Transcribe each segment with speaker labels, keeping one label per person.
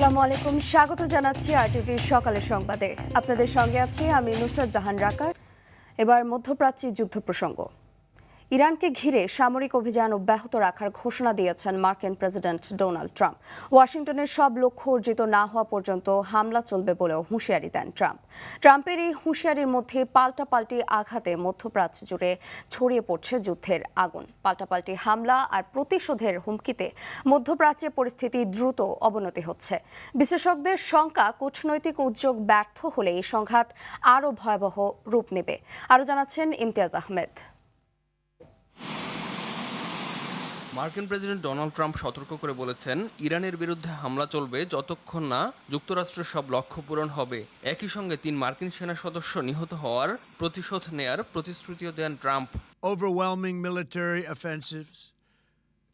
Speaker 1: আসসালামু আলাইকুম, স্বাগত জানাচ্ছি আরটিভির সকালের সংবাদে। আপনাদের সঙ্গে আছি আমি নুসরাত জাহান রাকার। এবার মধ্যপ্রাচ্যে যুদ্ধ প্রসঙ্গ। ইরানকে ঘিরে সামরিক অভিযান অব্যাহত রাখার ঘোষণা দিয়েছেন মার্কিন প্রেসিডেন্ট ডোনাল্ড ট্রাম্প। ওয়াশিংটনের সব লক্ষ্য অর্জিত না হওয়া পর্যন্ত হামলা চলবে বলেও হুঁশিয়ারি দেন ট্রাম্প। ট্রাম্পের এই হুঁশিয়ারির মধ্যে পাল্টাপাল্টি আঘাতে মধ্যপ্রাচ্য জুড়ে ছড়িয়ে পড়ছে যুদ্ধের আগুন। পাল্টাপাল্টি হামলা আর প্রতিশোধের হুমকিতে মধ্যপ্রাচ্যে পরিস্থিতি দ্রুত অবনতি হচ্ছে। বিশেষজ্ঞদের শঙ্কা, কূটনৈতিক উদ্যোগ ব্যর্থ হলে এই সংঘাত আরও ভয়াবহ রূপ নেবে। আরও জানাচ্ছেন ইমতিয়াজ আহমেদ।
Speaker 2: মার্কিন প্রেসিডেন্ট ডোনাল্ড ট্রাম্প সতর্ক করে বলেছেন, ইরানের বিরুদ্ধে হামলা চলবে যতক্ষণ না যুক্তরাষ্ট্রের সব লক্ষ্য পূরণ হবে। একই সঙ্গে 3 মার্কিন সেনা সদস্য নিহত হওয়ার প্রতিশোধ নেয়ার প্রতিশ্রুতিও দেন Trump.
Speaker 3: Overwhelming military offensives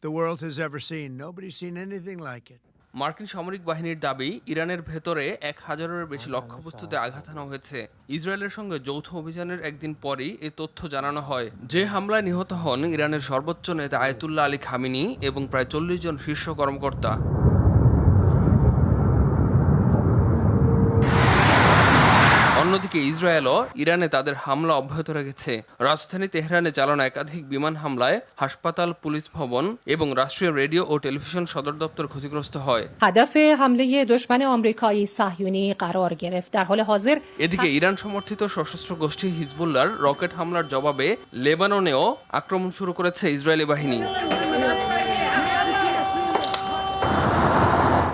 Speaker 3: the world has ever seen. Nobody's seen anything like it.
Speaker 2: মার্কিন সামরিক বাহিনীর দাবি, ইরানের ভেতরে 1000-এর বেশি লক্ষ্যবস্তুতে আঘাত হানা হয়েছে। ইসরায়েলের সঙ্গে যৌথ অভিযানের একদিন পরই এ তথ্য জানানো হয়। যে হামলায় নিহত হন ইরানের সর্বোচ্চ নেতা আয়াতুল্লাহ আলী খামেনি এবং প্রায় 40 জন শীর্ষ কর্মকর্তা। অন্যদিকে ইসরায়েলও ইরানে তাদের হামলা অব্যাহত রেখেছে। রাজধানী তেহরানে চালানো একাধিক বিমান হামলায় হাসপাতাল, পুলিশ ভবন এবং রাষ্ট্রীয় রেডিও ও টেলিভিশন সদর দপ্তর ক্ষতিগ্রস্ত হয়।
Speaker 4: هدف حمله دشمن آمریکایی صهیونی قرار گرفت. در حال حاضر
Speaker 2: এদিকে ইরান সমর্থিত সশস্ত্র গোষ্ঠী হিজবুল্লাহর রকেট হামলার জবাবে লেবাননেও আক্রমণ শুরু করেছে ইসরায়েলি বাহিনী।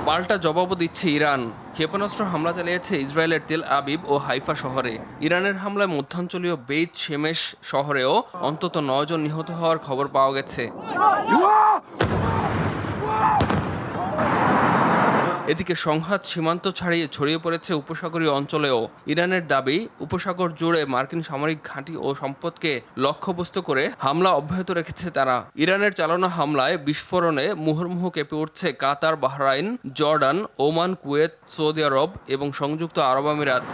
Speaker 2: পাল্টা জবাবও দিচ্ছে ইরান। ক্ষেপণাস্ত্র হামলা চালিয়েছে ইসরায়েলের তেল আবিব ও হাইফা শহরে। ইরানের হামলায় মধ্যাঞ্চলীয় বেইত শেমেশ শহরেও অন্তত 9 জন নিহত হওয়ার খবর পাওয়া গেছে। এদিকে সংঘাত সীমান্ত ছাড়িয়ে ছড়িয়ে পড়েছে উপসাগরীয় অঞ্চলেও। ইরানের দাবি, উপসাগর জুড়ে মার্কিন সামরিক ঘাঁটি ও সম্পদকে লক্ষ্যবস্তু করে হামলা অব্যাহত রেখেছে তারা। ইরানের চালানো হামলায় বিস্ফোরণে মুহুর্মুহু কেঁপে উঠছে Qatar, Bahrain, Jordan, Oman, Kuwait, Saudi Arabia এবং সংযুক্ত আরব আমিরাত।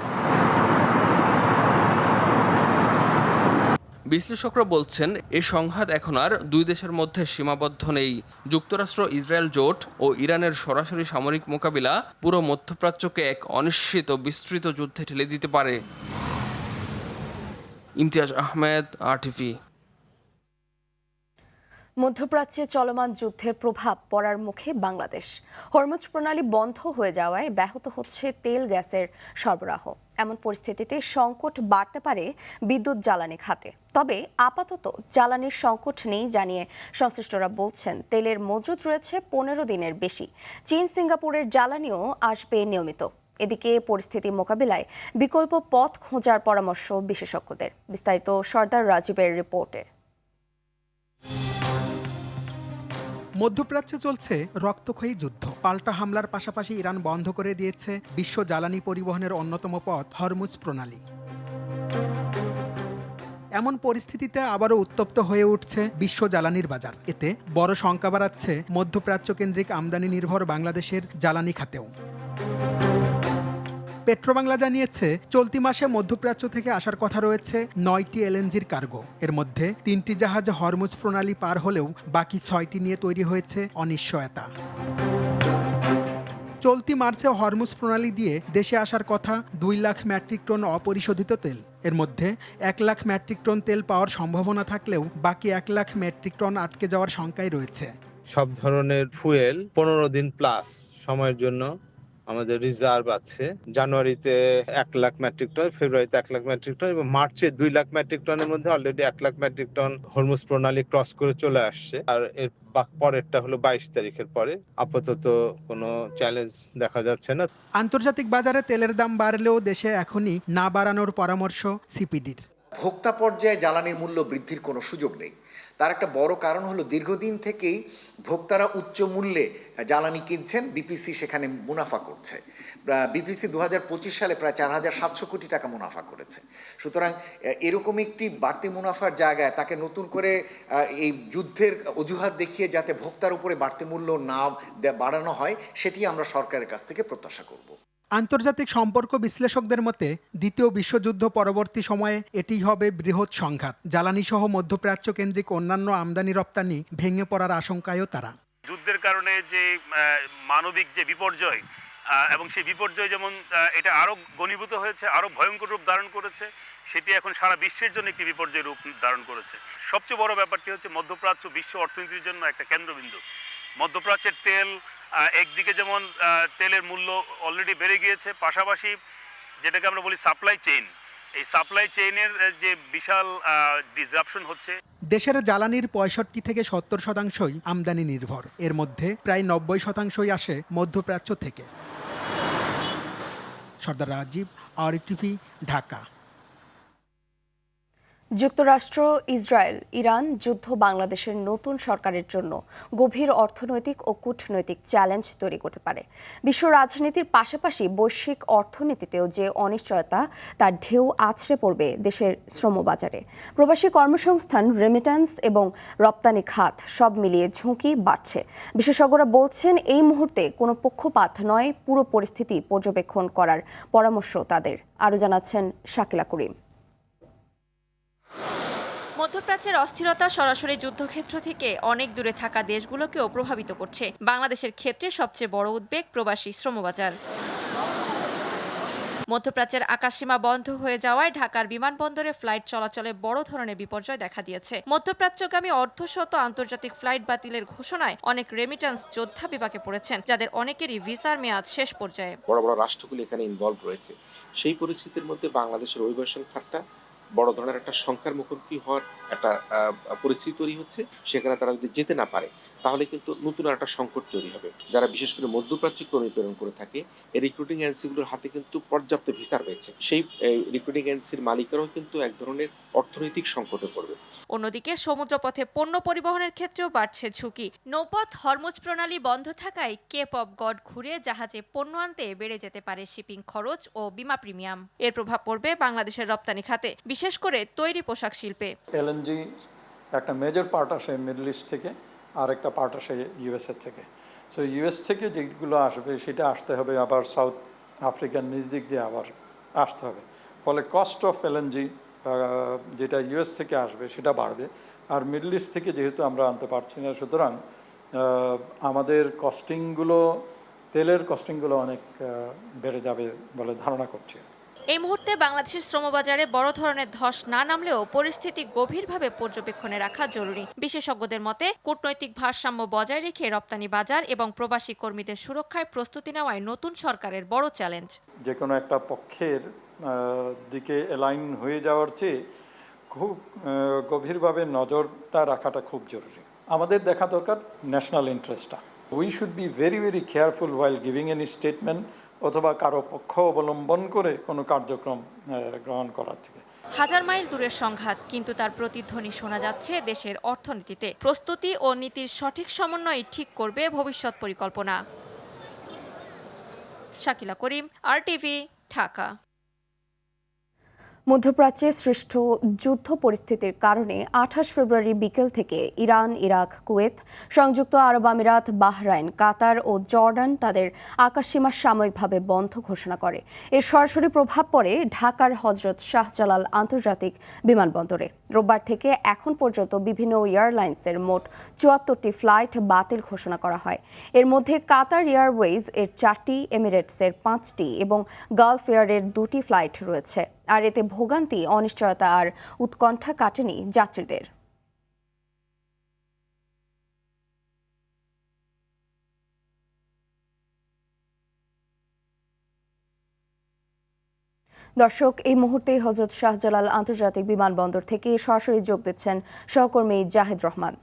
Speaker 2: বিশ্লেষকরা বলছেন, এই সংঘাত এখন আর দুই দেশের মধ্যে সীমাবদ্ধ নেই। যুক্তরাষ্ট্র ইসরায়েল জোট ও ইরানের সরাসরি সামরিক মোকাবিলা পুরো মধ্যপ্রাচ্যকে এক অনিশ্চিত বিস্তৃত যুদ্ধে ঠেলে দিতে পারে। ইমতিয়াজ আহমেদ, আরটিভি।
Speaker 1: মধ্যপ্রাচ্যে চলমান যুদ্ধের প্রভাব পড়ার মুখে বাংলাদেশ। হরমুজ প্রণালী বন্ধ হয়ে যাওয়ায় ব্যাহত হচ্ছে তেল গ্যাসের সরবরাহ। এমন পরিস্থিতিতে সংকট বাড়তে পারে বিদ্যুৎ জ্বালানি খাতে। তবে আপাতত জ্বালানির সংকট নেই জানিয়ে সংশ্লিষ্টরা বলছেন, তেলের মজুত রয়েছে 15 দিনের বেশি। চীন, সিঙ্গাপুরের জ্বালানিও আসবে নিয়মিত। এদিকে পরিস্থিতি মোকাবিলায় বিকল্প পথ খোঁজার পরামর্শ বিশেষজ্ঞদের। বিস্তারিত সর্দার রাজীবের রিপোর্টে।
Speaker 5: মধ্যপ্রাচ্যে চলছে রক্তক্ষয়ী যুদ্ধ। পাল্টা হামলার পাশাপাশি ইরান বন্ধ করে দিয়েছে বিশ্ব জ্বালানি পরিবহনের অন্যতম পথ হরমুজ প্রণালী। এমন পরিস্থিতিতে আবারও উত্তপ্ত হয়ে উঠছে বিশ্ব জ্বালানির বাজার। এতে বড় শঙ্কা বাড়াচ্ছে মধ্যপ্রাচ্য কেন্দ্রিক আমদানি নির্ভর বাংলাদেশের জ্বালানি খাতেও। পেট্রোবাংলা জানিয়েছে, চলতি মাসে মধ্যপ্রাচ্য থেকে আসার কথা রয়েছে 9টি এলএনজির কার্গো। এর মধ্যে 3টি জাহাজ হরমুজ প্রণালী পার হলেও বাকি 6টি নিয়ে তৈরি হয়েছে অনিশ্চয়তা। চলতি মার্চে হরমুজ প্রণালী দিয়ে দেশে আসার কথা 2 লাখ মেট্রিক টন অপরিশোধিত তেল। এর মধ্যে 1 লাখ মেট্রিক টন তেল পাওয়ার সম্ভাবনা থাকলেও বাকি 1 লাখ মেট্রিক টন আটকে যাওয়ার শঙ্কাই রয়েছে।
Speaker 6: সব ধরনের ফুয়েল 15 দিন প্লাস সময়ের জন্য আমাদের রিজার্ভ আছে। জানুয়ারিতে 1 লাখ মেট্রিক টন, ফেব্রুয়ারিতে 1 লাখ মেট্রিক টন এবং মার্চে 2 লাখ মেট্রিক টনের মধ্যে already 1 lakh metric ton Hormuz প্রণালী ক্রস করে চলে আসছে। আর এর পরেরটা হলো 22 তারিখের পরে। আপাতত কোনো চ্যালেঞ্জ দেখা যাচ্ছে না।
Speaker 5: আন্তর্জাতিক বাজারে তেলের দাম বাড়লেও দেশে এখনই না বাড়ানোর পরামর্শ সিপিডির।
Speaker 7: ভোক্তা পর্যায়ে জ্বালানির মূল্য বৃদ্ধির কোনো সুযোগ নেই। তার একটা বড় কারণ হলো দীর্ঘদিন থেকেই ভোক্তারা উচ্চ মূল্যে জ্বালানি কিনছেন, বিপিসি সেখানে মুনাফা করছে। বিপিসি 2025 সালে প্রায় 4700 কোটি টাকা মুনাফা করেছে। সুতরাং এরকম একটি বাড়তি মুনাফার জায়গায় তাকে নতুন করে এই যুদ্ধের অজুহাত দেখিয়ে যাতে ভোক্তার উপরে বাড়তি মূল্য না বাড়ানো হয়, সেটি আমরা সরকারের কাছ থেকে প্রত্যাশা করব।
Speaker 5: আন্তর্জাতিক সম্পর্ক বিশ্লেষকদের মতে দ্বিতীয় বিশ্বযুদ্ধ পরবর্তী সময়ে এটি হবে বৃহৎ সংঘাত। জ্বালানি সহ মধ্যপ্রাচ্য কেন্দ্রিক অন্যান্য আমদানি রপ্তানি ভেঙে পড়ার আশঙ্কায়ও তারা।
Speaker 8: যুদ্ধের কারণে যে মানবিক যে বিপর্যয়, এবং সেই বিপর্যয় যেমন এটা আরও ঘনীভূত হয়েছে, আরও ভয়ঙ্কর রূপ ধারণ করেছে, সেটি এখন সারা বিশ্বের জন্য একটি বিপর্যয় রূপ ধারণ করেছে। সবচেয়ে বড় ব্যাপারটি হচ্ছে মধ্যপ্রাচ্য বিশ্ব অর্থনীতির জন্য একটা কেন্দ্রবিন্দু। মধ্যপ্রাচ্যের তেল একদিকে যেমন তেলের মূল্য অলরেডি বেড়ে গিয়েছে, পাশাপাশি যেটাকে আমরা বলি সাপ্লাই চেইন, এই সাপ্লাই চেইনের যে বিশাল ডিসরাপশন হচ্ছে।
Speaker 5: দেশের জ্বালানির 65 থেকে 70% আমদানি নির্ভর। এর মধ্যে প্রায় 90% আসে মধ্যপ্রাচ্য থেকে। সর্দার রাজীব, RTV, ঢাকা।
Speaker 1: যুক্তরাষ্ট্র, ইসরায়েল, ইরান যুদ্ধ বাংলাদেশের নতুন সরকারের জন্য গভীর অর্থনৈতিক ও কূটনৈতিক চ্যালেঞ্জ তৈরি করতে পারে। বিশ্ব রাজনীতির পাশাপাশি বৈশ্বিক অর্থনীতিতেও যে অনিশ্চয়তা, তার ঢেউ আছড়ে পড়বে দেশের শ্রমবাজারে। প্রবাসী কর্মসংস্থান, রেমিট্যান্স এবং রপ্তানি খাত সব মিলিয়ে ঝুঁকি বাড়ছে। বিশেষজ্ঞরা বলছেন এই মুহূর্তে কোনো পক্ষপাত নয়, পুরো পরিস্থিতি পর্যবেক্ষণ করার পরামর্শ তাদের। আরও জানাচ্ছেন শাকিলা করিম।
Speaker 9: মধ্যপ্রাচ্যের অস্থিরতা সরাসরি যুদ্ধক্ষেত্র থেকে অনেক দূরে থাকা দেশগুলোকেও প্রভাবিত করছে। বাংলাদেশের ক্ষেত্রে সবচেয়ে বড় উদ্বেগ প্রবাসী শ্রমবাজার। মধ্যপ্রাচ্যের আকাশসীমা বন্ধ হয়ে যাওয়ায় ঢাকার বিমানবন্দরে ফ্লাইট চলাচলে বড় ধরনের বিপর্যয় দেখা দিয়েছে। মধ্যপ্রাচ্যগামী অর্ধশত আন্তর্জাতিক ফ্লাইট বাতিলের ঘোষণায় অনেক রেমিট্যান্স যোদ্ধা বিপাকে পড়েছেন, যাদের অনেকেরই ভিসার মেয়াদ শেষ পর্যায়ে।
Speaker 10: বড় বড় রাষ্ট্রগুলি এখানে ইনভলভ রয়েছে। সেই পরিস্থিতির মধ্যে বাংলাদেশের অভিবাসন খাতটা বড় ধরনের একটা সংখ্যার মুখোমুখি হওয়ার একটা পরিস্থিতি তৈরি হচ্ছে। সেখানে তারা যদি যেতে না পারে তাহলে কিন্তু নতুন একটা সংকট তৈরি হবে। যারা বিশেষ করে মধ্যপ্রাচ্যে কর্মী প্রেরণ করে থাকে, এই রিক্রুটিং এজেন্সিগুলোর হাতে কিন্তু পর্যাপ্ত ভিসা রয়েছে। সেই রিক্রুটিং এজেন্সির মালিকেরাও কিন্তু এক ধরনের অর্থনৈতিক সংকটে পড়বে।
Speaker 9: অন্যদিকে সমুদ্রপথে পণ্য পরিবহনের ক্ষেত্রেও বাড়ছে ঝুঁকি। নৌপথ হরমুজ প্রণালী বন্ধ থাকায় কেপ অফ গড ঘুরে জাহাজে পণ্য আনতে বেড়ে যেতে পারে শিপিং খরচ ও বীমা প্রিমিয়াম। এর প্রভাব পড়বে বাংলাদেশের রপ্তানি খাতে, বিশেষ করে তৈরি পোশাক শিল্পে।
Speaker 11: এলএনজি একটা মেজর পার্ট আসে মিডল ইস্ট থেকে, আর একটা পার্ট আসে ইউএসএ থেকে। সো ইউএস থেকে যেগুলো আসবে সেটা আসতে হবে আবার সাউথ আফ্রিকার নিচ দিক দিয়ে আবার আসতে হবে। ফলে কস্ট অফ এলএনজি যেটা ইউএস থেকে আসবে সেটা বাড়বে। আর মিডল ইস্ট থেকে যেহেতু আমরা আনতে পারছি না, সুতরাং আমাদের কস্টিংগুলো, তেলের কস্টিংগুলো অনেক বেড়ে যাবে বলে ধারণা করছি।
Speaker 9: এই মুহূর্তে বাংলাদেশের শ্রমবাজারে বড় ধরনের ধস না নামলেও পরিস্থিতি গভীরভাবে পর্যবেক্ষণে রাখা জরুরি। বিশেষজ্ঞদের মতে কূটনৈতিক ভারসাম্য বজায় রেখে রপ্তানি বাজার এবং প্রবাসী কর্মীদের সুরক্ষায় প্রস্তুতি নেওয়াই নতুন সরকারের বড় চ্যালেঞ্জ।
Speaker 11: যে কোনো একটা পক্ষের দিকে অ্যালাইন হয়ে যাওয়ার চেয়ে খুব গভীরভাবে নজরটা রাখাটা খুব জরুরি। আমাদের দেখা দরকার ন্যাশনাল ইন্টারেস্টটা। We should be very very careful while giving any statement অথবা কারো পক্ষ অবলম্বন করে কোনো কার্যক্রম গ্রহণ করার থেকে।
Speaker 9: হাজার মাইল দূরের সংঘাত, কিন্তু তার প্রতিধ্বনি শোনা যাচ্ছে দেশের অর্থনীতিতে। প্রস্তুতি ও নীতির সঠিক সমন্বয় ঠিক করবে ভবিষ্যৎ পরিকল্পনা। শাকিলা করিম, RTV, ঢাকা।
Speaker 1: মধ্যপ্রাচ্যে সৃষ্ট যুদ্ধ পরিস্থিতির কারণে 28 ফেব্রুয়ারি বিকেল থেকে ইরান, ইরাক, কুয়েত, সংযুক্ত আরব আমিরাত, বাহরাইন, কাতার ও জর্ডান তাদের আকাশসীমা সাময়িকভাবে বন্ধ ঘোষণা করে। এর সরাসরি প্রভাব পড়ে ঢাকার হজরত শাহজালাল আন্তর্জাতিক বিমানবন্দরে। রোববার থেকে এখন পর্যন্ত বিভিন্ন এয়ারলাইন্সের মোট 74টি ফ্লাইট বাতিল ঘোষণা করা হয়। এর মধ্যে কাতার এয়ারওয়েজ এর 4টি, এমিরেটসের 5টি এবং গালফ এয়ারের 2টি ফ্লাইট রয়েছে। আর এতে ভোগান্তি, অনিশ্চয়তা আর উৎকণ্ঠা কাটেনি যাত্রীদের। দর্শক, এই মুহূর্তে হযরত শাহজালাল আন্তর্জাতিক বিমানবন্দর থেকে সরাসরি যোগ দিচ্ছেন সহকর্মী জাহিদ রহমান।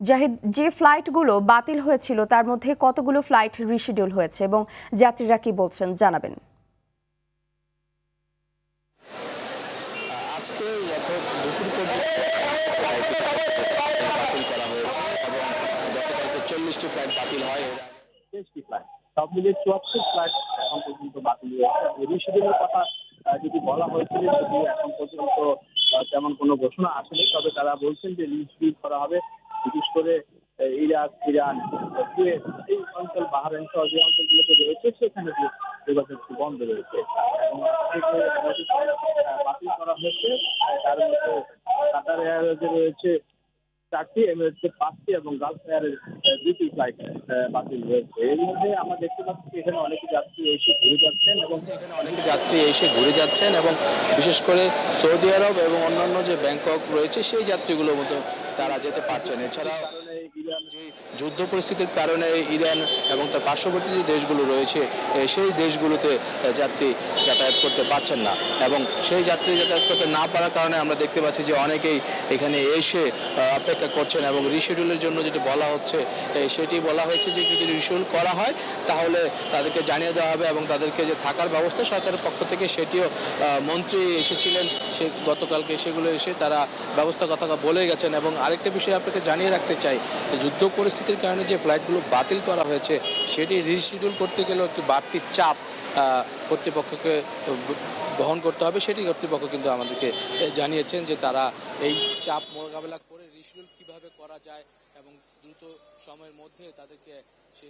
Speaker 1: জাহিদ, যে ফ্লাইটগুলো বাতিল হয়েছিল তার মধ্যে কতগুলো ফ্লাইট রিশিডিউল হয়েছে এবং যাত্রীরা কি বলছেন জানাবেন।
Speaker 12: আজকে দুপুর পর্যন্ত বাতিল করা হয়েছে এবং গতকালকে 40টি ফ্লাইট বাতিল হয়।
Speaker 13: সব মিলিয়ে 74 ফ্লাইট এখন পর্যন্ত বাতিল হয়েছে। রিশিডিউলের কথা যদি বলা হয়েছিল, যদি এখন পর্যন্ত তেমন কোনো ঘোষণা আসেনি, তবে তারা বলছেন যে রিশিডিউল করা হবে। বিশেষ করে ইরাক, ইরান, কুয়েত, এই অঞ্চল, বাহরাইন সহ যে অঞ্চলগুলোতে রয়েছে সেখানে যোগাযোগ বন্ধ রয়েছে এবং বাতিল করা হয়েছে। তার মধ্যে কাতার এয়ারওয়েজে রয়েছে 4টি, এমিরেটসের 5টি এবং গালফ এয়ারের 2টি ফ্লাইট বাতিল রয়েছে। এর মধ্যে আমরা দেখতে পাচ্ছি এখানে অনেক যাত্রী এসে ঘুরে যাচ্ছেন
Speaker 12: এবং বিশেষ করে সৌদি আরব এবং অন্যান্য যে ব্যাংকক রয়েছে সেই যাত্রীগুলোর মতো তারা যেতে পারছেন। এছাড়াও যে যুদ্ধ পরিস্থিতির কারণে ইরান এবং তার পার্শ্ববর্তী যে দেশগুলো রয়েছে সেই দেশগুলোতে যাত্রী যাতায়াত করতে পারছেন না, এবং সেই যাত্রী যাতায়াত করতে না পারার কারণে আমরা দেখতে পাচ্ছি যে অনেকেই এখানে এসে অপেক্ষা করছেন, এবং রিশিডিউলের জন্য যেটি বলা হচ্ছে সেটি বলা হয়েছে যে যদি রিশিডিউল করা হয় তাহলে তাদেরকে জানিয়ে দেওয়া হবে, এবং তাদেরকে যে থাকার ব্যবস্থা সরকারের পক্ষ থেকে সেটিও মন্ত্রী এসেছিলেন সে গতকালকে, সেগুলো এসে তারা ব্যবস্থা কথা বলে গেছেন। এবং আরেকটা বিষয় আপনাকে জানিয়ে রাখতে চাই, যুদ্ধ পরিস্থিতির কারণে যে ফ্লাইটগুলো বাতিল করা হয়েছে সেটি রিশিডিউল করতে গেলেও একটি বাড়তি চাপ কর্তৃপক্ষকে বহন করতে হবে। সেটি কর্তৃপক্ষ কিন্তু আমাদেরকে জানিয়েছেন যে তারা এই চাপ মোকাবেলা করে রিশিডিউল কিভাবে করা যায় এবং দ্রুত সময়ের মধ্যে তাদেরকে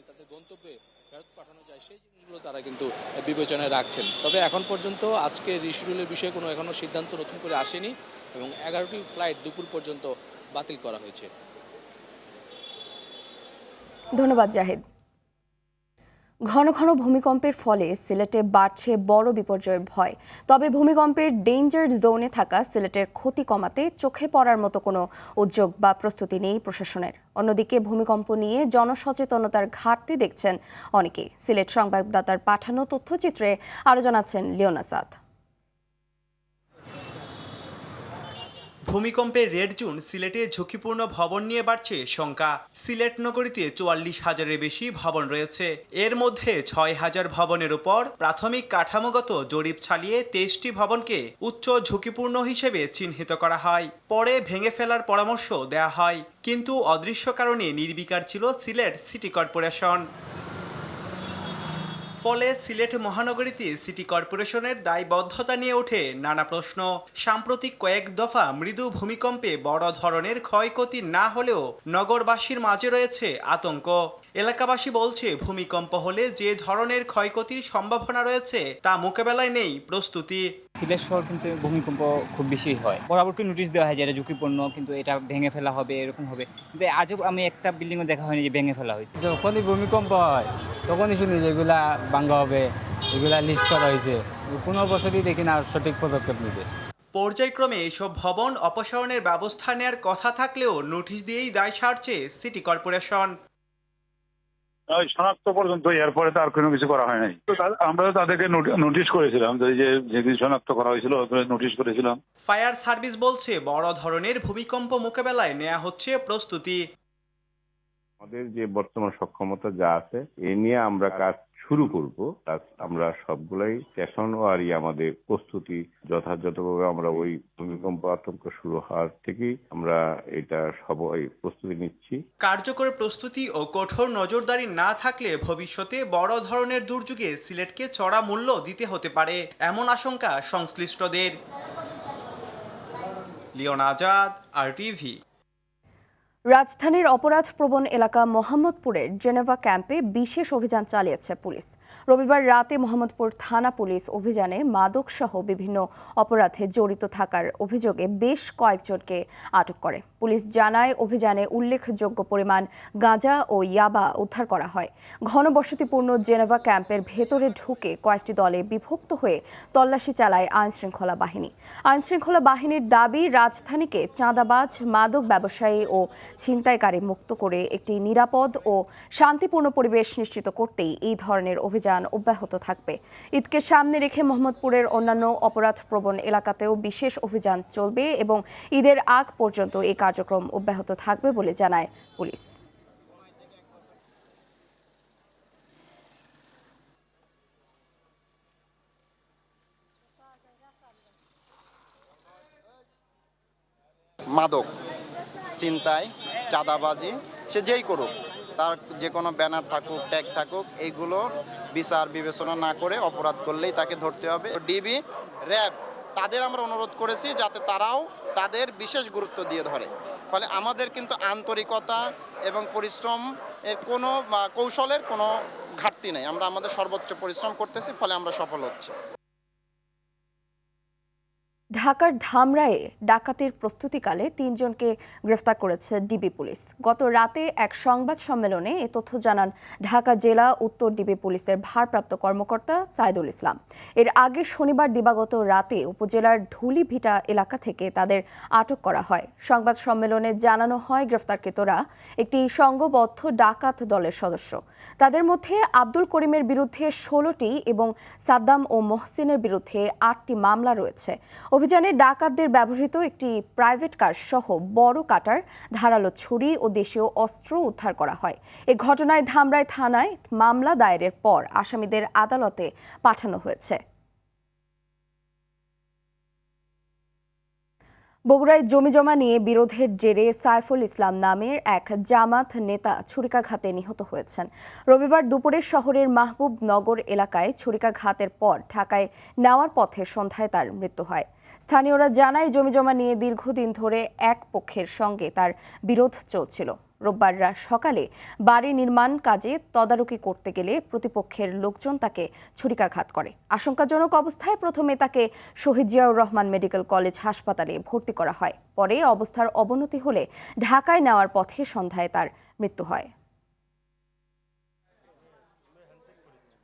Speaker 12: তাদের গন্তব্যে ফেরত পাঠানো যায় সেই জিনিসগুলো তারা কিন্তু বিবেচনায় রাখছেন। তবে এখন পর্যন্ত আজকে রিশিডিউলের বিষয়ে কোনো এখনো সিদ্ধান্ত নতুন করে আসেনি, এবং 11টি ফ্লাইট দুপুর পর্যন্ত বাতিল করা হয়েছে।
Speaker 1: ধন্যবাদ জাহিদ। ঘন ঘন ভূমিকম্পের ফলে সিলেটে বাড়ছে বড় বিপর্যয়ের ভয়। তবে ভূমিকম্পের ডেঞ্জার জোনে থাকা সিলেটের ক্ষতি কমাতে চোখে পড়ার মতো কোনো উদ্যোগ বা প্রস্তুতি নেই প্রশাসনের। অন্যদিকে ভূমিকম্প নিয়ে জনসচেতনতার ঘাটতি দেখছেন অনেকে। সিলেট সংবাদদাতার পাঠানো তথ্যচিত্রে আরও জানাচ্ছেন লিওন আসাদ।
Speaker 14: ভূমিকম্পের রেড জোন সিলেটে ঝুঁকিপূর্ণ ভবন নিয়ে বাড়ছে শঙ্কা। সিলেট নগরীতে 44,000-এর বেশি ভবন রয়েছে। এর মধ্যে 6,000 ভবনের উপর প্রাথমিক কাঠামোগত জরিপ চালিয়ে 23টি ভবনকে উচ্চ ঝুঁকিপূর্ণ হিসেবে চিহ্নিত করা হয়। পরে ভেঙে ফেলার পরামর্শ দেয়া হয়, কিন্তু অদৃশ্য কারণে নির্বিকার ছিল সিলেট সিটি কর্পোরেশন। ফলে সিলেট মহানগরীতে সিটি কর্পোরেশনের দায়বদ্ধতা নিয়ে ওঠে নানা প্রশ্ন। সাম্প্রতিক কয়েক দফা মৃদু ভূমিকম্পে বড় ধরনের ক্ষয়ক্ষতি না হলেও নগরবাসীর মাঝে রয়েছে আতঙ্ক। এলাকাবাসী বলছে ভূমিকম্প হলে যে ধরনের ক্ষয়ক্ষতির সম্ভাবনা রয়েছে তা মোকাবেলায় নেই প্রস্তুতি।
Speaker 15: সিলেট শহর কিন্তু ভূমিকম্প খুব বেশি হয়, বরাবর নোটিশ দেওয়া হয় যে এটা ঝুঁকিপূর্ণ, কিন্তু এটা ভেঙে ফেলা হবে এরকম হবে, কিন্তু আজও আমি একটা বিল্ডিংও দেখা হয়নি যে ভেঙে ফেলা হয়েছে।
Speaker 16: যখনই ভূমিকম্প হয় তখনই শুনি যে এগুলা ভাঙা হবে, এগুলা লিস্ট করা হয়েছে, কোনো বছরই দেখি না সঠিক পদক্ষেপ নিতে।
Speaker 14: পর্যায়ক্রমে এইসব ভবন অপসারণের ব্যবস্থা নেওয়ার কথা থাকলেও নোটিশ দিয়েই দায় সারছে সিটি কর্পোরেশন।
Speaker 17: শনাক্ত পর্যন্ত, এরপরে তো আর কোনো কিছু করা হয় নাই। আমরা তাদেরকে নোটিশ করেছিলাম, যেদিন শনাক্ত করা হয়েছিল নোটিশ করেছিলাম।
Speaker 14: ফায়ার সার্ভিস বলছে বড় ধরনের ভূমিকম্প মোকাবেলায় নেওয়া হচ্ছে প্রস্তুতি।
Speaker 18: আমাদের যে বর্তমান সক্ষমতা যা আছে এ নিয়ে আমরা কাজ শুরু করব। আমরা সবগুলাই স্টেশন ওয়ারি আমাদের প্রস্তুতি যথাযথভাবে আমরা ওই ভূমিকম্প আতঙ্ক শুরু হওয়ার থেকেই আমরা এটা সবাই প্রস্তুতি নিচ্ছি।
Speaker 14: কার্যকর প্রস্তুতি ও কঠোর নজরদারি না থাকলে ভবিষ্যতে বড় ধরনের দুর্যোগে সিলেটকে চড়া মূল্য দিতে হতে পারে, এমন আশঙ্কা সংশ্লিষ্টদের। Leon Azad, RTV।
Speaker 1: রাজধানীর অপরাধপ্রবণ এলাকা মোহাম্মদপুরের জেনেভা ক্যাম্পে বিশেষ অভিযান চালিয়েছে পুলিশ। রবিবার রাতে মোহাম্মদপুর থানা পুলিশ অভিযানে মাদকসহ বিভিন্ন অপরাধে জড়িত থাকার অভিযোগে বেশ কয়েকজনকে আটক করে। পুলিশ জানায় অভিযানে উল্লেখযোগ্য পরিমাণ গাঁজা ও ইয়াবা উদ্ধার করা হয়। ঘনবসতিপূর্ণ জেনেভা ক্যাম্পের ভেতরে ঢুকে কয়েকটি দলে বিভক্ত হয়ে তল্লাশি চালায় আইনশৃঙ্খলা বাহিনী। আইনশৃঙ্খলা বাহিনীর দাবি, রাজধানীকে চাঁদাবাজ, মাদক ব্যবসায়ী ও ছিনতাইকারী মুক্ত করে একটি নিরাপদ ও শান্তিপূর্ণ পরিবেশ নিশ্চিত করতেই এই ধরনের অভিযান অব্যাহত থাকবে। ঈদকে সামনে রেখে মোহাম্মদপুরের অন্যান্য অপরাধপ্রবণ এলাকাতেও বিশেষ অভিযান চলবে এবং ঈদের আগ পর্যন্ত এই কার্যক্রম অব্যাহত থাকবে বলে জানায় পুলিশ।
Speaker 19: মাদক, ছিনতাই, চাঁদাবাজি সে যেই করুক, তার যে কোনো ব্যানার থাকুক, ট্যাগ থাকুক, এইগুলো বিচার বিবেচনা না করে অপরাধ করলেই তাকে ধরতে হবে। ডিবি, র্যাব তাদের আমরা অনুরোধ করেছি যাতে তারাও তাদের বিশেষ গুরুত্ব দিয়ে ধরে। ফলে আমাদের কিন্তু আন্তরিকতা এবং পরিশ্রম এর কোনো কৌশলের কোনো ঘাটতি নেই। আমরা আমাদের সর্বোচ্চ পরিশ্রম করতেছি, ফলে আমরা সফল হচ্ছি।
Speaker 1: ঢাকার ধামরায়ে ডাকাতির প্রস্তুতিকালে ৩ জনকে গ্রেফতার করেছে ডিবি পুলিশ। গত রাতে এক সংবাদ সম্মেলনে এ তথ্য জানান ঢাকা জেলা উত্তর ডিবি পুলিশের ভারপ্রাপ্ত কর্মকর্তা সাইদুল ইসলাম। এর আগে শনিবার দিবাগত রাতে উপজেলার ঢুলিভিটা এলাকা থেকে তাদের আটক করা হয়। সংবাদ সম্মেলনে জানানো হয় গ্রেফতারকৃতরা একটি সংঘবদ্ধ ডাকাত দলের সদস্য। তাদের মধ্যে আব্দুল করিমের বিরুদ্ধে 16টি এবং সাদ্দাম ও মহসিনের বিরুদ্ধে 8টি মামলা রয়েছে। অভিযানে ডাকাতদের ব্যবহৃত একটি প্রাইভেট কার সহ বড় কাটার, ধারালো ছুরি ও দেশীয় অস্ত্র উদ্ধার করা হয়। এ ঘটনায় ধামরাই থানায় মামলা দায়েরের পর আসামিদের আদালতে পাঠানো হয়েছে। বগুড়ায় জমিজমা নিয়ে বিরোধের জেরে সাইফুল ইসলাম নামের এক জামাত নেতা ছুরিকাঘাতে নিহত হয়েছেন। রবিবার দুপুরে শহরের মাহবুবনগর এলাকায় ছুরিকাঘাতের পর ঢাকায় নেওয়ার পথে সন্ধ্যায় তার মৃত্যু হয়। স্থানীয়রা জানায় জমিজমা নিয়ে দীর্ঘদিন ধরে এক পক্ষের সঙ্গে তার বিরোধ চলছিল। রোববার সকালে বাড়ি নির্মাণ কাজে তদারকি করতে গেলে প্রতিপক্ষের লোকজন তাকে ছুরিকাঘাত করে। আশঙ্কাজনক অবস্থায় প্রথমে তাকে শহীদ জিয়াউর রহমান মেডিকেল কলেজ হাসপাতালে ভর্তি করা হয়। পরে অবস্থার অবনতি হলে ঢাকায় নেওয়ার পথে সন্ধ্যায় তার মৃত্যু হয়।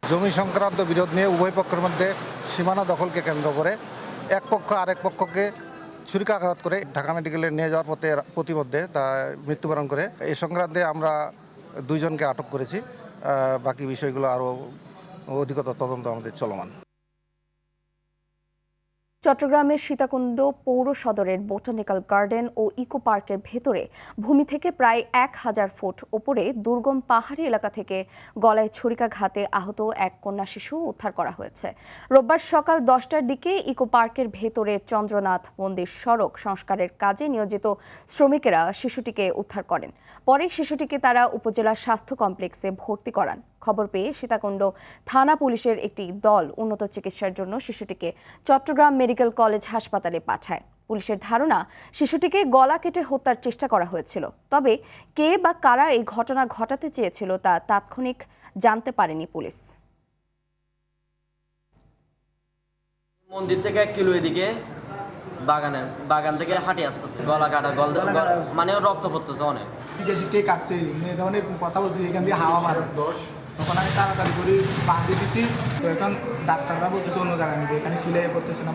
Speaker 20: জমি সংক্রান্ত বিরোধ নিয়ে উভয় পক্ষের মধ্যে সীমানা দখলকে কেন্দ্র করে এক পক্ষ আরেক পক্ষকে ছুরিকাঘাত করে ঢাকা মেডিকেলে নিয়ে যাওয়ার পথে প্রতিমধ্যে তা মৃত্যুবরণ করে। এই সংক্রান্তে আমরা 2 জনকে আটক করেছি। বাকি বিষয়গুলো আরও অধিকতর তদন্ত আমাদের চলমান।
Speaker 1: চট্টগ্রামের সীতাকুণ্ড পৌর সদরের বোটানিক্যাল গার্ডেন ও ইকো পার্কের ভেতরে ভূমি থেকে প্রায় 1000 ফুট ওপরে দুর্গম পাহাড়ি এলাকা থেকে গলায় ছুরিকাঘাতে আহত এক কন্যা শিশু উদ্ধার করা হয়েছে। রোববার সকাল 10টার দিকে ইকো পার্কের ভেতরে চন্দ্রনাথ মন্দির সড়ক সংস্কারের কাজে নিয়োজিত শ্রমিকেরা শিশুটিকে উদ্ধার করেন। পরে শিশুটিকে তারা উপজেলা স্বাস্থ্য কমপ্লেক্সে ভর্তি করান। খবর পেয়ে সীতাকুণ্ড থানা পুলিশের একটি দল উন্নত চিকিৎসার জন্য শিশুটিকে চট্টগ্রাম মেডিকেল কলেজ হাসপাতালে পাঠায়। পুলিশের ধারণা শিশুটিকে গলা কেটে হত্যার চেষ্টা করা হয়েছিল। তবে কে বা কারা এই ঘটনা ঘটাতে চেয়েছিল তা তাৎক্ষণিক জানতে পারেনি পুলিশ।
Speaker 21: মন্দির থেকে 1 কিলো এদিকে বাগান থেকে হাঁটি আসতেছে, গলা কাটা, মানে রক্ত পড়তেছে অনেক।
Speaker 22: কে কাটছে অনেক কথা বলছি, এখান দিয়ে হাওয়া মারে তখন আমি তাড়াতাড়ি করে বাঁধিয়ে দিচ্ছি। তো এখন ডাক্তাররা বলতেছে অন্য জায়গায় নিবে, এখানে সিলাই করতেছে না।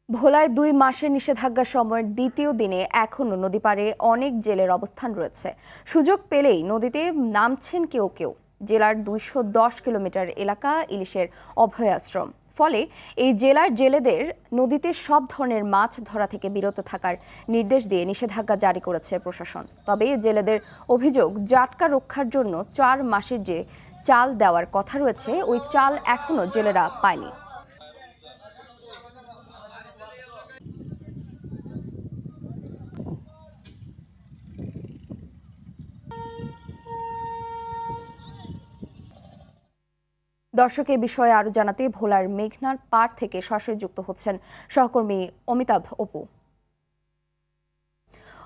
Speaker 1: ভোলায় 2 মাসের নিষেধাজ্ঞা সময়ের দ্বিতীয় দিনে এখনও নদী পাড়ে অনেক জেলের অবস্থান রয়েছে। সুযোগ পেলেই নদীতে নামছেন কেউ কেউ। জেলার 210 কিলোমিটার এলাকা ইলিশের অভয়াশ্রম। ফলে এই জেলার জেলেদের নদীতে সব ধরনের মাছ ধরা থেকে বিরত থাকার নির্দেশ দিয়ে নিষেধাজ্ঞা জারি করেছে প্রশাসন। তবে জেলেদের অভিযোগ, জাটকা রক্ষার জন্য 4 মাসের যে চাল দেওয়ার কথা রয়েছে ওই চাল এখনও জেলেরা পায়নি। দর্শক, এ বিষয়ে আরো জানাতে ভোলার মেঘনার পাড় থেকে সরাসরি যুক্ত হচ্ছেন সহকর্মী অমিতাভ অপু।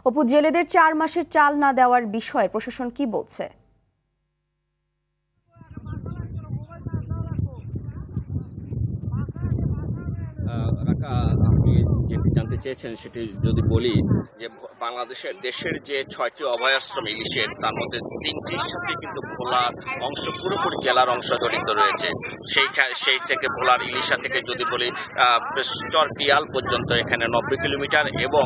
Speaker 1: অপু, জেলেদের 4 মাসের চাল না দেওয়ার বিষয়ে প্রশাসন কি বলছে?
Speaker 23: আপনি যেটি জানতে চেয়েছেন সেটি যদি বলি যে বাংলাদেশের দেশের যে 6টি অভয়াশ্রম ইলিশের, তার মধ্যে 3টির সাথে কিন্তু ভোলার অংশ পুরোপুরি জেলার অংশ জড়িত রয়েছে। সেই থেকে ভোলার ইলিশা থেকে যদি বলি চর পিয়াল পর্যন্ত এখানে 90 কিলোমিটার এবং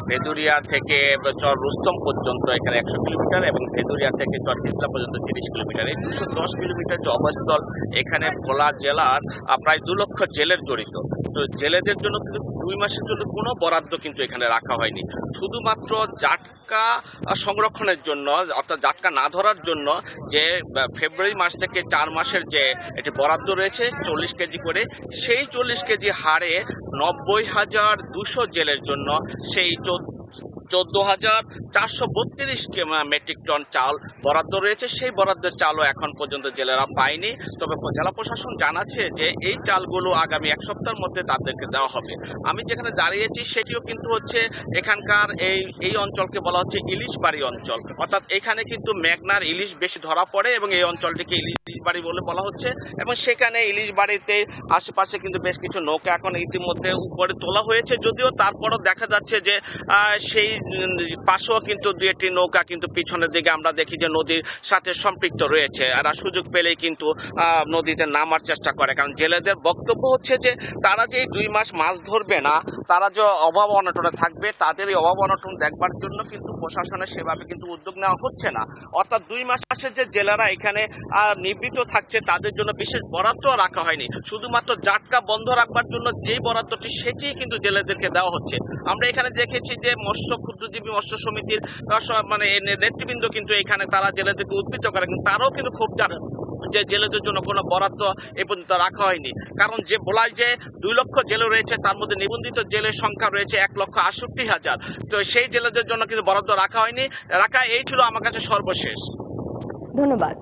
Speaker 23: ভেদুরিয়া থেকে চর রুস্তম পর্যন্ত এখানে 100 কিলোমিটার এবং ভেদুরিয়া থেকে চর কিতলা পর্যন্ত 30 কিলোমিটার। এই 210 কিলোমিটার যে অবস্থল, এখানে ভোলা জেলার প্রায় 2 লক্ষ জেলের জড়িত। তো জেলেদের জন্য কিন্তু 2 মাসের জন্য কোনো বরাদ্দ কিন্তু এখানে রাখা হয়নি। শুধুমাত্র জাটকা সংরক্ষণের জন্য, অর্থাৎ জাটকা না ধরার জন্য যে ফেব্রুয়ারি মাস থেকে 4 মাসের যে এটি বরাদ্দ রয়েছে 40 কেজি করে, সেই 40 কেজি হারে 90,200 জেলের জন্য সেই 14,432 মেট্রিক টন চাল বরাদ্দ রয়েছে। সেই বরাদ্দের চালও এখন পর্যন্ত জেলেরা পায়নি। তবে জেলা প্রশাসন জানাচ্ছে যে এই চালগুলো আগামী এক সপ্তাহের মধ্যে তাদেরকে দেওয়া হবে। আমি যেখানে দাঁড়িয়েছি সেটিও কিন্তু হচ্ছে এখানকার এই অঞ্চলকে বলা হচ্ছে ইলিশ বাড়ি অঞ্চল, অর্থাৎ এখানে কিন্তু মেঘনার ইলিশ বেশি ধরা পড়ে এবং এই অঞ্চলটিকে ইলিশ বাড়ি বলে বলা হচ্ছে। এবং সেখানে ইলিশ বাড়িতে আশেপাশে কিন্তু বেশ কিছু নৌকা এখন ইতিমধ্যে উপরে তোলা হয়েছে, যদিও তারপরও দেখা যাচ্ছে যে সেই পাশেও কিন্তু দু একটি নৌকা কিন্তু পিছনের দিকে আমরা দেখি যে নদীর সাথে সম্পৃক্ত রয়েছে। এরা সুযোগ পেলেই কিন্তু নদীতে নামার চেষ্টা করে, কারণ জেলেদের বক্তব্য হচ্ছে যে তারা যে 2 মাস মাছ ধরবে না, তারা যে অভাব অনটনে থাকবে, তাদের এই অভাব অনটন দেখবার জন্য কিন্তু প্রশাসনের সেভাবে কিন্তু উদ্যোগ নেওয়া হচ্ছে না। অর্থাৎ 2 মাসের যে জেলেরা এখানে নিবৃত থাকছে তাদের জন্য বিশেষ বরাদ্দ রাখা হয়নি, শুধুমাত্র জাটকা বন্ধ রাখবার জন্য যেই বরাদ্দটি সেটিই কিন্তু জেলেদেরকে দেওয়া হচ্ছে। আমরা এখানে দেখেছি যে ক্ষুদ্রজীবী মৎস্য সমিতির মানে নেতৃবৃন্দ কিন্তু এখানে তারা জেলেদেরকে উদ্বৃত্ত করে, কিন্তু তারাও কিন্তু খুব জানেন যে জেলেদের জন্য কোনো বরাদ্দ এ পর্যন্ত রাখা হয়নি। কারণ যে বলাই যে 2 লক্ষ জেলে রয়েছে, তার মধ্যে নিবন্ধিত জেলের সংখ্যা রয়েছে 1,68,000। তো সেই জেলেদের জন্য কিন্তু বরাদ্দ রাখা হয়নি। এই ছিল আমার কাছে সর্বশেষ।
Speaker 1: ধন্যবাদ।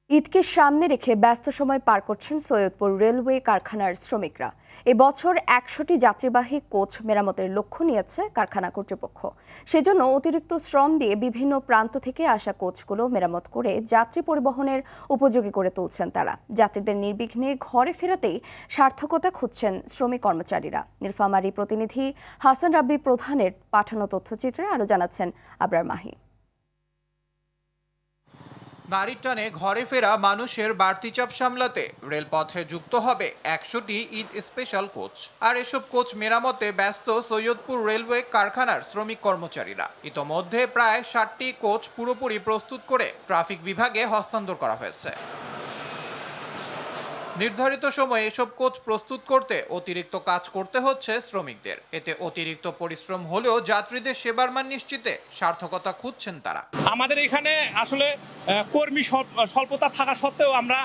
Speaker 1: ঈদকে সামনে রেখে ব্যস্ত সময় পার করছেন সৈয়দপুর রেলওয়ে কারখানার শ্রমিকরা। এবছর 100টি যাত্রীবাহী কোচ মেরামতের লক্ষ্য নিয়েছে কারখানা কর্তৃপক্ষ। সেজন্য অতিরিক্ত শ্রম দিয়ে বিভিন্ন প্রান্ত থেকে আসা কোচগুলো মেরামত করে যাত্রী পরিবহনের উপযোগী করে তুলছেন তারা। যাত্রীদের নির্বিঘ্নে ঘরে ফেরাতেই সার্থকতা খুঁজছেন শ্রমিক কর্মচারীরা। নীলফামারী প্রতিনিধি হাসান রাব্বি প্রধানের পাঠানো তথ্যচিত্রে আরও জানাচ্ছেন আবরার মাহি।
Speaker 2: গাড়ির টানে ঘরে ফেরা মানুষের বাড়তি চাপ সামলাতে রেলপথে যুক্ত হবে 100টি ঈদ স্পেশাল কোচ। আর এসব কোচ মেরামতে ব্যস্ত সৈয়দপুর রেলওয়ে কারখানার শ্রমিক কর্মচারীরা। ইতোমধ্যে প্রায় 60টি কোচ পুরোপুরি প্রস্তুত করে ট্রাফিক বিভাগে হস্তান্তর করা হয়েছে। নির্ধারিত সময়ে এসব কোচ প্রস্তুত করতে অতিরিক্ত কাজ করতে হচ্ছে শ্রমিকদের। এতে অতিরিক্ত পরিশ্রম হলেও যাত্রীদের সেবার মান নিশ্চিতে সার্থকতা খুঁজছেন তারা।
Speaker 3: আমাদের এখানে আসলে কর্মী স্বল্পতা থাকা সত্ত্বেও আমরা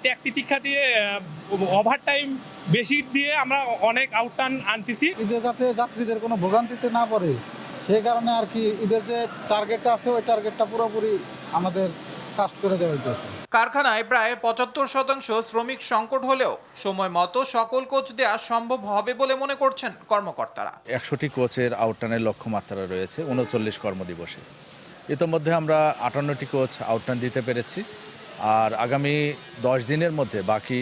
Speaker 3: ত্যাগ তিতিক্ষা দিয়ে ওভারটাইম বেশি দিয়ে আমরা অনেক আউটটার্ন আনতেছি।
Speaker 4: ঈদের যাতে যাত্রীদের কোনো ভোগান্তিতে না পড়ে সেই কারণে আর কি ঈদের যে টার্গেটটা আছে ওই টার্গেটটা পুরোপুরি আমাদের কাজ করে দেওয়া হইতেছে।
Speaker 2: কারখানায় প্রায় 75% শ্রমিক সংকট হলেও সময় মতো সকল কোচ দেওয়া সম্ভব হবে বলে মনে করছেন কর্মকর্তারা।
Speaker 24: 100টি কোচের আউটটার্নের লক্ষ্যমাত্রা রয়েছে 39 কর্মদিবসে। ইতোমধ্যে আমরা 58টি কোচ আউটটার্ন দিতে পেরেছি, আর আগামী 10 দিনের মধ্যে বাকি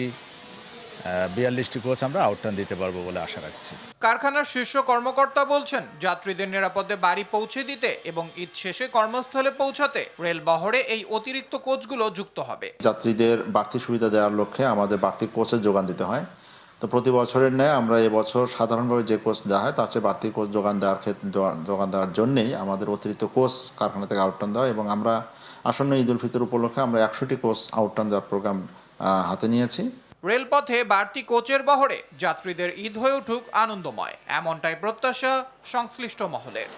Speaker 24: 42টি কোচ আমরা আউটটার্ন দিতে পারবো বলে আশা রাখছি।
Speaker 2: কারখানার শীর্ষ কর্মকর্তা বলছেন, যাত্রীদের নিরাপদে বাড়ি পৌঁছে দিতে এবং ঈদ শেষে কর্মস্থলে পৌঁছাতে রেল বহরে এই অতিরিক্ত কোচগুলো যুক্ত হবে।
Speaker 25: যাত্রীদের বাড়তি সুবিধা দেওয়ার লক্ষ্যে আমাদের বাড়তি কোচের যোগান দিতে হয়। তো প্রতি বছরের ন্যায় আমরা এবছর সাধারণভাবে যে কোচ দেওয়া হয় তার চেয়ে বাড়তি কোচ যোগান দেওয়ার জন্যেই আমাদের অতিরিক্ত কোচ কারখানা থেকে আউটটার্ন দেওয়া, এবং আমরা আসন্ন ঈদ উল ফিতর উপলক্ষে আমরা 100টি কোচ আউটটার্ন দেওয়ার প্রোগ্রাম হাতে নিয়েছি।
Speaker 2: রেলপথে বাড়তি কোচের বহরে যাত্রীদের ঈদ হয়ে উঠুক আনন্দময়, এমনটাই প্রত্যাশা সংশ্লিষ্ট মহলের।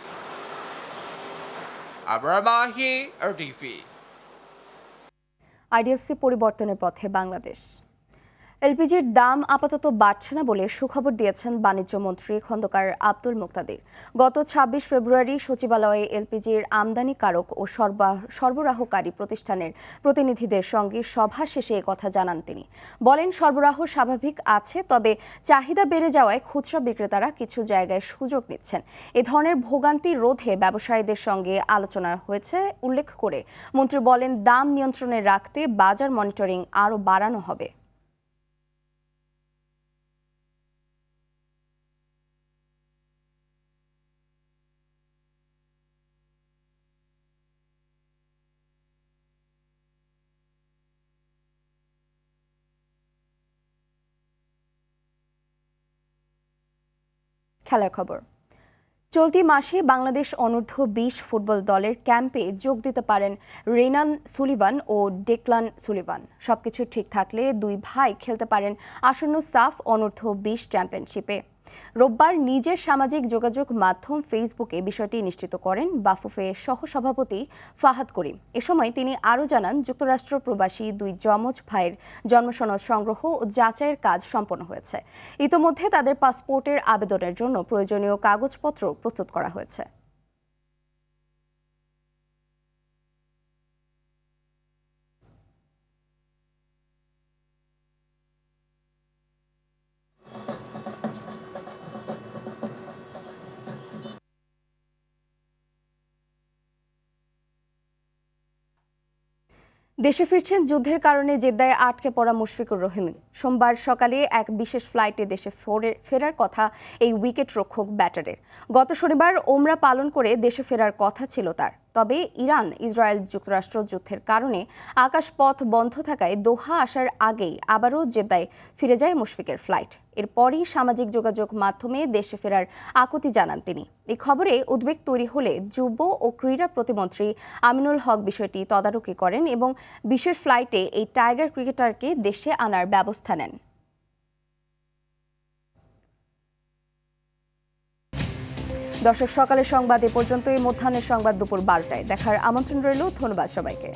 Speaker 2: আবরার মাহি, আরটিভি।
Speaker 1: আইডিএলসি পরিবর্তনের পথে বাংলাদেশ। এলপিজির দাম আপাতত বাড়ছে না বলে সুখবর দিয়েছেন বাণিজ্য মন্ত্রী খন্দকার আব্দুল মুক্তাদির। গত 26 ফেব্রুয়ারি সচিবালয়ে এলপিজির আমদানিকারক ও সরবরাহকারী প্রতিষ্ঠানের প্রতিনিধিদের সঙ্গে সভা শেষে একথা জানান তিনি। বলেন, সরবরাহ স্বাভাবিক আছে, তবে চাহিদা বেড়ে যাওয়ায় খুচরা বিক্রেতারা কিছু জায়গায় সুযোগ নিচ্ছেন। এ ধরনের ভোগান্তি রোধে ব্যবসায়ীদের সঙ্গে আলোচনা হয়েছে উল্লেখ করে মন্ত্রী বলেন, দাম নিয়ন্ত্রণে রাখতে বাজার মনিটরিং আরও বাড়ানো হবে। খেলার খবর। চলতি মাসে বাংলাদেশ অনূর্ধ্ব 20 ফুটবল দলের ক্যাম্পে যোগ দিতে পারেন রেনান সুলিভান ও ডেকলান সুলিভান। সবকিছু ঠিক থাকলে দুই ভাই খেলতে পারেন আসন্ন সাফ অনূর্ধ্ব 20 চ্যাম্পিয়নশিপে। রোববার নিজের সামাজিক যোগাযোগ মাধ্যম ফেসবুকে বিষয়টি নিশ্চিত করেন বাফুফে সহসভাপতি ফাহাদ করিম। এ সময় তিনি আরও জানান, যুক্তরাষ্ট্র প্রবাসী 2 যমজ ভাইয়ের জন্মসনদ সংগ্রহ ও যাচাইয়ের কাজ সম্পন্ন হয়েছে। ইতোমধ্যে তাদের পাসপোর্টের আবেদনের জন্য প্রয়োজনীয় কাগজপত্র প্রস্তুত করা হয়েছে। দেশে ফিরছেন যুদ্ধের কারণে জেদ্দায় আটকে পড়া মুশফিকুর রহিম। সোমবার সকালে এক বিশেষ ফ্লাইটে দেশে ফেরার কথা এই উইকেট রক্ষক ব্যাটারের। গত শনিবার ওমরা পালন করে দেশে ফেরার কথা ছিল তার। তবে ইরান ইসরায়েল যুক্তরাষ্ট্র যুদ্ধের কারণে আকাশপথ বন্ধ থাকায় দোহা আসার আগেই আবারও জেদ্দায় ফিরে যায় মুশফিকের ফ্লাইট। এরপরই সামাজিক যোগাযোগ মাধ্যমে দেশে ফেরার আকুতি জানান তিনি। এই খবরে উদ্বেগ তৈরি হলে যুব ও ক্রীড়া প্রতিমন্ত্রী আমিনুল হক বিষয়টি তদারকি করেন এবং বিশেষ ফ্লাইটে এই টাইগার ক্রিকেটারকে দেশে আনার ব্যবস্থা নেন। দর্শক, সকালের সংবাদ এ পর্যন্তই। মধ্যাহ্নের সংবাদ দুপুর 12টায় দেখার আমন্ত্রণ রইল। ধন্যবাদ সবাইকে।